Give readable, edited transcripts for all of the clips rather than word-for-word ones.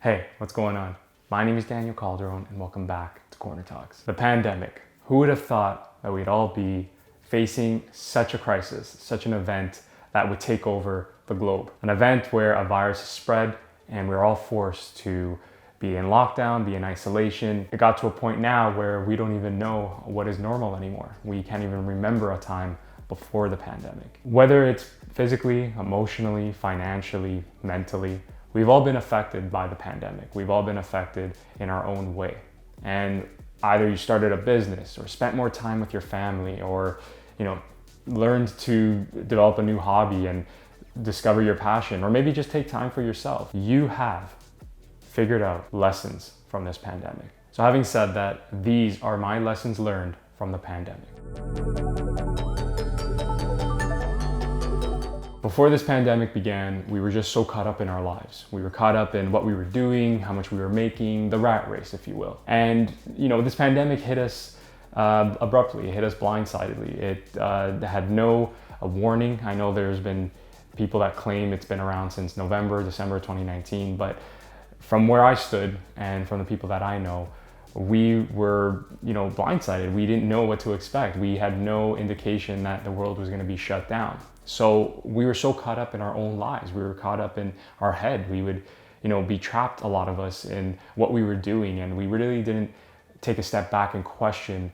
Hey, what's going on? My name is Daniel Calderon and welcome back to Corner Talks. The pandemic. Who would have thought that we'd all be facing such a crisis, such an event that would take over the globe? An event where a virus is spread and we're all forced to be in lockdown, be in isolation. It got to a point now where we don't even know what is normal anymore. We can't even remember a time before the pandemic. Whether it's physically, emotionally, financially, mentally, we've all been affected by the pandemic. We've all been affected in our own way. And either you started a business or spent more time with your family or, learned to develop a new hobby and discover your passion, or maybe just take time for yourself. You have figured out lessons from this pandemic. So having said that, these are my lessons learned from the pandemic. Before this pandemic began, we were just so caught up in our lives. We were caught up in what we were doing, how much we were making, the rat race, if you will. And, this pandemic hit us abruptly, it hit us blindsidedly. It had no warning. I know there's been people that claim it's been around since December 2019, but from where I stood and from the people that I know, we were, blindsided. We didn't know what to expect. We had no indication that the world was going to be shut down. So we were so caught up in our own lives. We were caught up in our head. We would, be trapped, a lot of us, in what we were doing. And we really didn't take a step back and question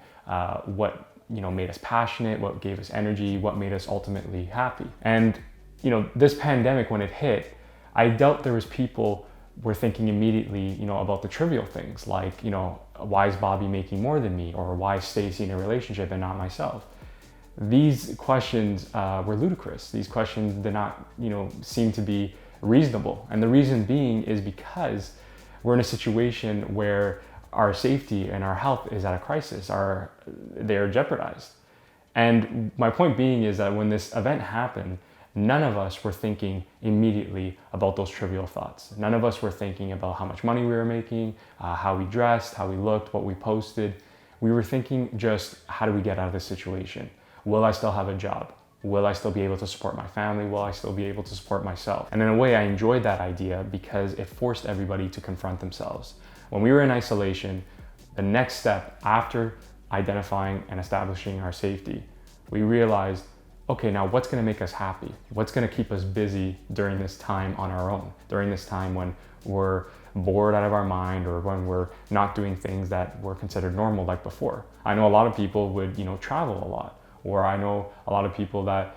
what, made us passionate, what gave us energy, what made us ultimately happy. And, this pandemic, when it hit, I doubt there was people were thinking immediately, about the trivial things like, why is Bobby making more than me? Or why is Stacy in a relationship and not myself? These questions were ludicrous. These questions did not, seem to be reasonable. And the reason being is because we're in a situation where our safety and our health is at a crisis. They are jeopardized. And my point being is that when this event happened, none of us were thinking immediately about those trivial thoughts. None of us were thinking about how much money we were making, how we dressed, how we looked, what we posted. We were thinking just, how do we get out of this situation? Will I still have a job? Will I still be able to support my family? Will I still be able to support myself? And in a way, I enjoyed that idea because it forced everybody to confront themselves. When we were in isolation, the next step after identifying and establishing our safety, we realized, okay, now what's going to make us happy? What's going to keep us busy during this time on our own? During this time when we're bored out of our mind or when we're not doing things that were considered normal like before. I know a lot of people would, travel a lot. Or I know a lot of people that,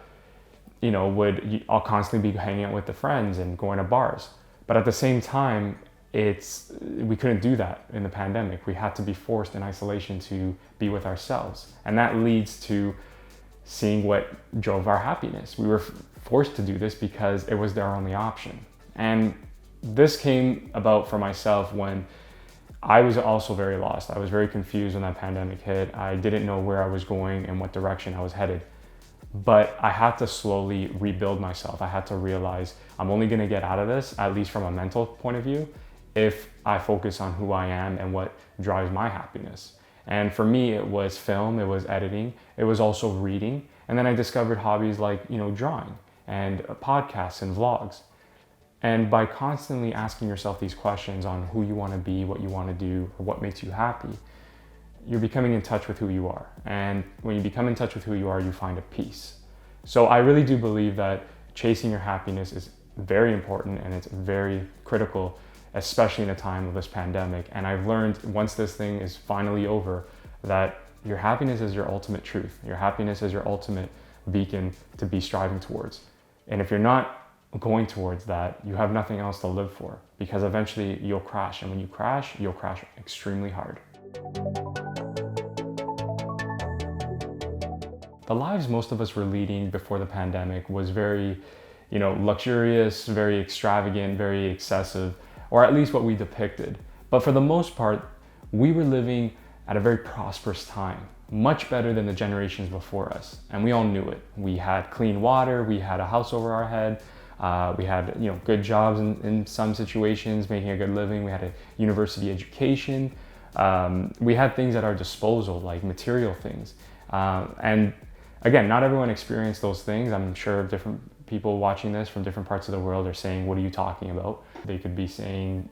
would constantly be hanging out with the friends and going to bars. But at the same time, we couldn't do that in the pandemic. We had to be forced in isolation to be with ourselves. And that leads to seeing what drove our happiness. We were forced to do this because it was our only option. And this came about for myself when I was also very lost. I was very confused when that pandemic hit. I didn't know where I was going and what direction I was headed. But I had to slowly rebuild myself. I had to realize I'm only gonna get out of this, at least from a mental point of view, if I focus on who I am and what drives my happiness. And for me, it was film, it was editing, it was also reading. And then I discovered hobbies like, drawing and podcasts and vlogs. And by constantly asking yourself these questions on who you want to be, what you want to do, or what makes you happy, you're becoming in touch with who you are. And when you become in touch with who you are, you find a peace. So I really do believe that chasing your happiness is very important and it's very critical, especially in a time of this pandemic. And I've learned once this thing is finally over, that your happiness is your ultimate truth. Your happiness is your ultimate beacon to be striving towards. And if you're not going towards that, you have nothing else to live for, because eventually you'll crash. And when you crash, you'll crash extremely hard. The lives most of us were leading before the pandemic was very, luxurious, very extravagant, very excessive, or at least what we depicted. But for the most part, we were living at a very prosperous time, much better than the generations before us. And we all knew it. We had clean water, we had a house over our head, we had good jobs in some situations, making a good living. We had a university education. We had things at our disposal, like material things. And again, not everyone experienced those things. I'm sure different people watching this from different parts of the world are saying, what are you talking about? They could be saying,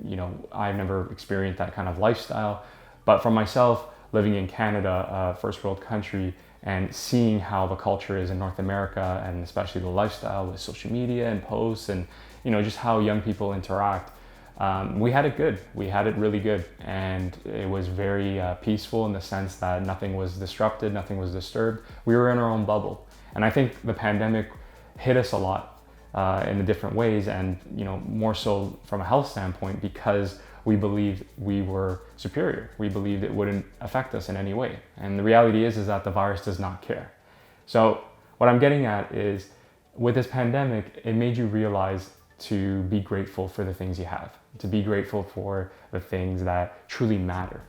I've never experienced that kind of lifestyle. But for myself, living in Canada, a first world country, and seeing how the culture is in North America, and especially the lifestyle with social media and posts, and just how young people interact, we had it good. We had it really good, and it was very peaceful in the sense that nothing was disrupted, nothing was disturbed. We were in our own bubble, and I think the pandemic hit us a lot in the different ways, and more so from a health standpoint, because we believed we were superior. We believed it wouldn't affect us in any way. And the reality is that the virus does not care. So what I'm getting at is, with this pandemic, it made you realize to be grateful for the things you have, to be grateful for the things that truly matter.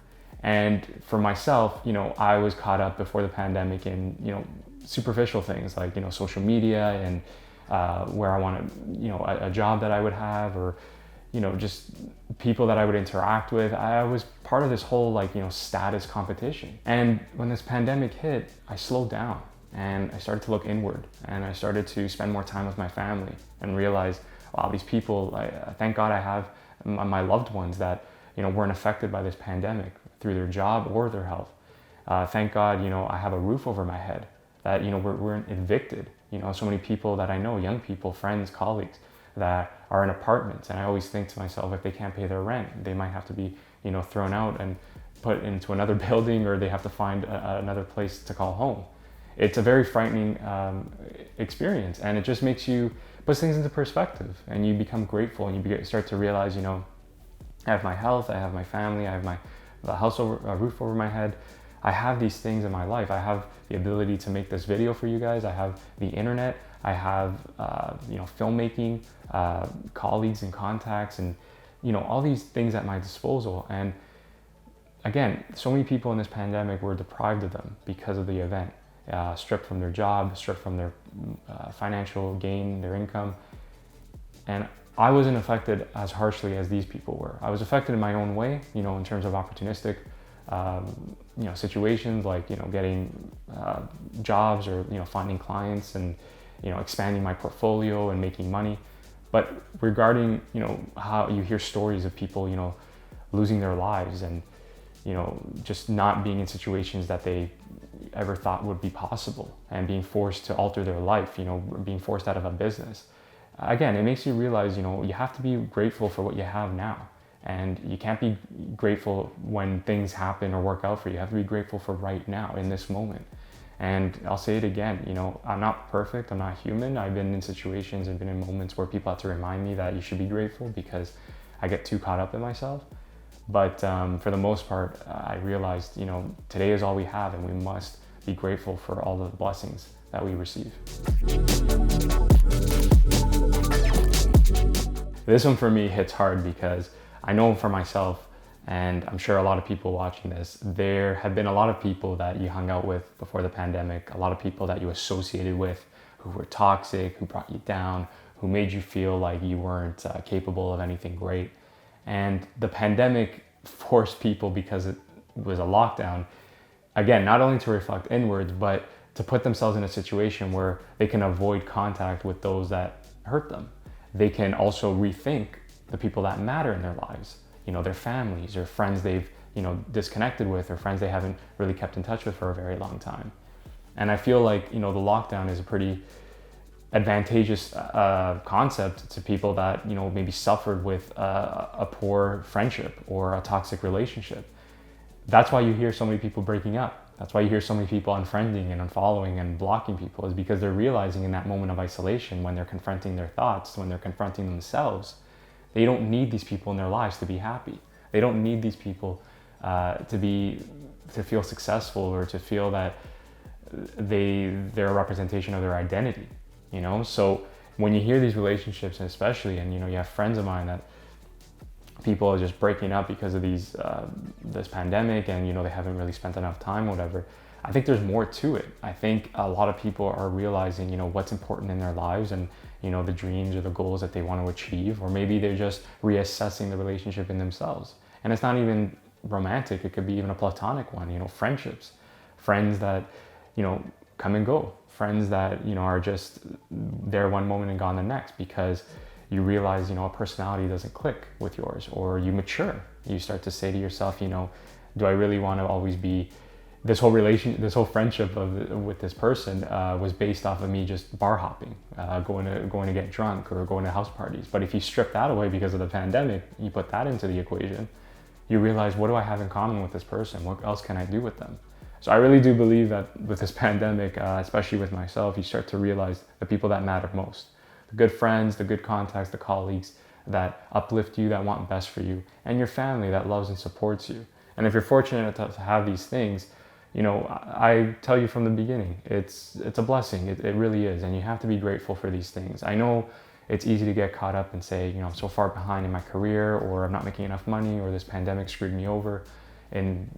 And for myself, I was caught up before the pandemic in, superficial things like, social media and where I wanted, a job that I would have, or just people that I would interact with. I was part of this whole status competition. And when this pandemic hit, I slowed down and I started to look inward, and I started to spend more time with my family and realize, wow, these people, thank God I have my loved ones that, weren't affected by this pandemic through their job or their health. Thank God, I have a roof over my head, that, we're evicted. So many people that I know, young people, friends, colleagues, that are in apartments, and I always think to myself, if they can't pay their rent, they might have to be thrown out and put into another building, or they have to find another place to call home. It's a very frightening experience, and it just puts things into perspective, and you become grateful, and you start to realize, I have my health, I have my family, I have a roof over my head. I have these things in my life. I have the ability to make this video for you guys. I have the internet. I have, filmmaking, colleagues and contacts, and, all these things at my disposal. And again, so many people in this pandemic were deprived of them because of the event, stripped from their job, stripped from their financial gain, their income. And I wasn't affected as harshly as these people were. I was affected in my own way, in terms of opportunistic situations like, getting jobs, or, finding clients, and, expanding my portfolio and making money. But regarding, how you hear stories of people, losing their lives, and, just not being in situations that they ever thought would be possible, and being forced to alter their life, being forced out of a business. Again, it makes you realize, you have to be grateful for what you have now. And you can't be grateful when things happen or work out for you. You have to be grateful for right now, in this moment. And I'll say it again, I'm not perfect, I'm not human. I've been in situations and been in moments where people have to remind me that you should be grateful, because I get too caught up in myself. But for the most part, I realized, today is all we have, and we must be grateful for all the blessings that we receive. This one for me hits hard, because I know for myself, and I'm sure a lot of people watching this, there have been a lot of people that you hung out with before the pandemic, a lot of people that you associated with who were toxic, who brought you down, who made you feel like you weren't capable of anything great. And the pandemic forced people, because it was a lockdown, again, not only to reflect inwards, but to put themselves in a situation where they can avoid contact with those that hurt them. They can also rethink the people that matter in their lives, their families or friends they've, disconnected with, or friends they haven't really kept in touch with for a very long time. And I feel like, the lockdown is a pretty advantageous concept to people that, maybe suffered with a poor friendship or a toxic relationship. That's why you hear so many people breaking up. That's why you hear so many people unfriending and unfollowing and blocking people, is because they're realizing in that moment of isolation, when they're confronting their thoughts, when they're confronting themselves, they don't need these people in their lives to be happy. They don't need these people to feel successful, or to feel that they're a representation of their identity, So when you hear these relationships, and especially, and you have friends of mine that people are just breaking up because of this pandemic, and they haven't really spent enough time, whatever. I think there's more to it. I think a lot of people are realizing, what's important in their lives, and the dreams or the goals that they want to achieve, or maybe they're just reassessing the relationship in themselves. And it's not even romantic, it could be even a platonic one, friendships, friends that, come and go, friends that, are just there one moment and gone the next, because, you realize, a personality doesn't click with yours, or you mature. You start to say to yourself, do I really want to always be this whole friendship with this person was based off of me just bar hopping, going to get drunk or going to house parties. But if you strip that away because of the pandemic, you put that into the equation, you realize, what do I have in common with this person? What else can I do with them? So I really do believe that with this pandemic, especially with myself, you start to realize the people that matter most. The good friends, the good contacts, the colleagues that uplift you, that want best for you, and your family that loves and supports you. And if you're fortunate to have these things, I tell you from the beginning, it's a blessing. It really is. And you have to be grateful for these things. I know it's easy to get caught up and say, I'm so far behind in my career, or I'm not making enough money, or this pandemic screwed me over in,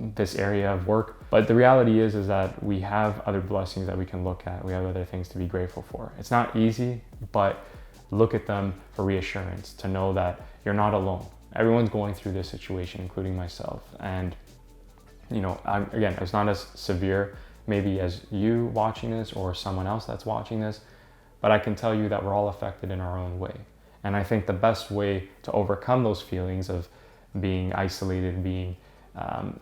this area of work. But the reality is that we have other blessings that we can look at. We have other things to be grateful for. It's not easy, but look at them for reassurance, to know that you're not alone. Everyone's going through this situation, including myself. And it's not as severe maybe as you watching this or someone else that's watching this, but I can tell you that we're all affected in our own way. And I think the best way to overcome those feelings of being isolated, being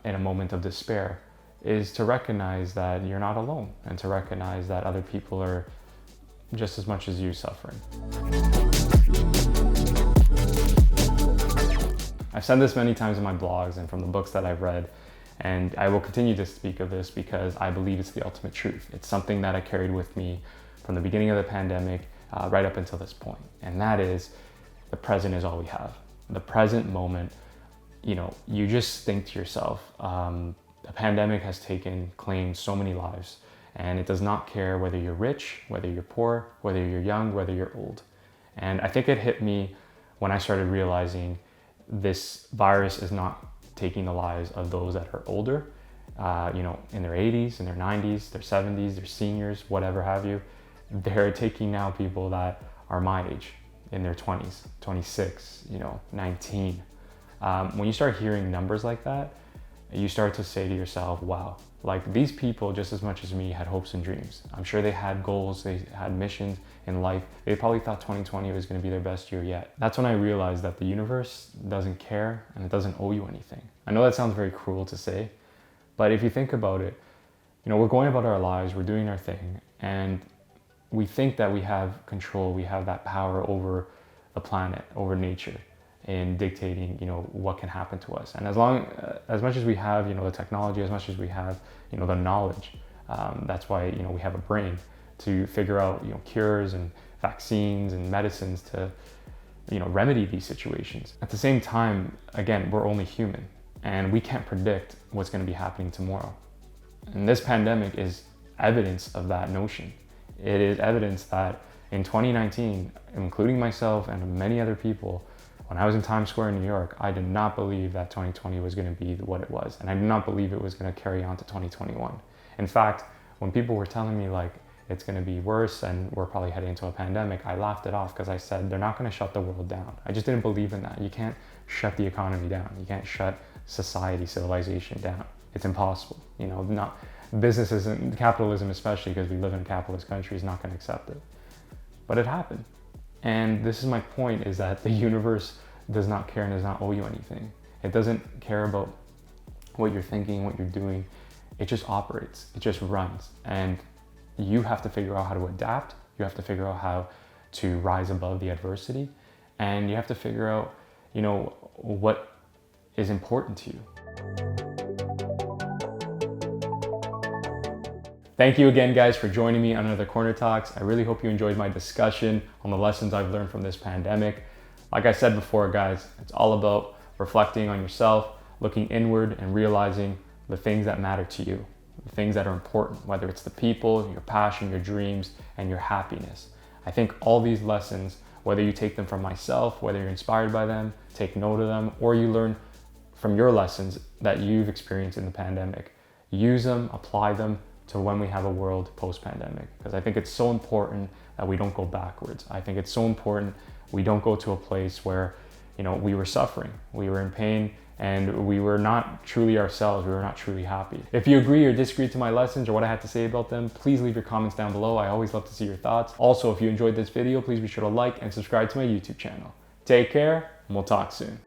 in a moment of despair, is to recognize that you're not alone, and to recognize that other people are just as much as you suffering. I've said this many times in my blogs and from the books that I've read, and I will continue to speak of this because I believe it's the ultimate truth. It's something that I carried with me from the beginning of the pandemic right up until this point. And that is, the present is all we have. The present moment, you just think to yourself, the pandemic has claimed so many lives, and it does not care whether you're rich, whether you're poor, whether you're young, whether you're old. And I think it hit me when I started realizing this virus is not taking the lives of those that are older, in their 80s, in their 90s, their 70s, their seniors, whatever have you. They're taking now people that are my age, in their 20s, 26, 19. When you start hearing numbers like that, you start to say to yourself, wow, like these people, just as much as me, had hopes and dreams. I'm sure they had goals, they had missions in life. They probably thought 2020 was going to be their best year yet. That's when I realized that the universe doesn't care and it doesn't owe you anything. I know that sounds very cruel to say, but if you think about it, we're going about our lives, we're doing our thing, and we think that we have control, we have that power over the planet, over nature, in dictating, what can happen to us. And as much as we have, the technology, as much as we have, the knowledge, that's why, we have a brain to figure out, cures and vaccines and medicines to, remedy these situations. At the same time, again, we're only human, and we can't predict what's going to be happening tomorrow. And this pandemic is evidence of that notion. It is evidence that in 2019, including myself and many other people, when I was in Times Square in New York, I did not believe that 2020 was going to be what it was. And I did not believe it was going to carry on to 2021. In fact, when people were telling me like it's going to be worse and we're probably heading into a pandemic, I laughed it off because I said, they're not going to shut the world down. I just didn't believe in that. You can't shut the economy down. You can't shut society, civilization down. It's impossible. Not businesses and capitalism, especially because we live in a capitalist country, is not going to accept it. But it happened. And this is my point, is that the universe does not care and does not owe you anything. It doesn't care about what you're thinking, what you're doing. It just operates, it just runs. And you have to figure out how to adapt. You have to figure out how to rise above the adversity. And you have to figure out, what is important to you. Thank you again, guys, for joining me on another Corner Talks. I really hope you enjoyed my discussion on the lessons I've learned from this pandemic. Like I said before, guys, it's all about reflecting on yourself, looking inward and realizing the things that matter to you, the things that are important, whether it's the people, your passion, your dreams, and your happiness. I think all these lessons, whether you take them from myself, whether you're inspired by them, take note of them, or you learn from your lessons that you've experienced in the pandemic, use them, apply them to when we have a world post-pandemic. Because I think it's so important that we don't go backwards. I think it's so important we don't go to a place where, we were suffering, we were in pain, and we were not truly ourselves. We were not truly happy. If you agree or disagree to my lessons or what I had to say about them, please leave your comments down below. I always love to see your thoughts. Also, if you enjoyed this video, please be sure to like and subscribe to my YouTube channel. Take care, and we'll talk soon.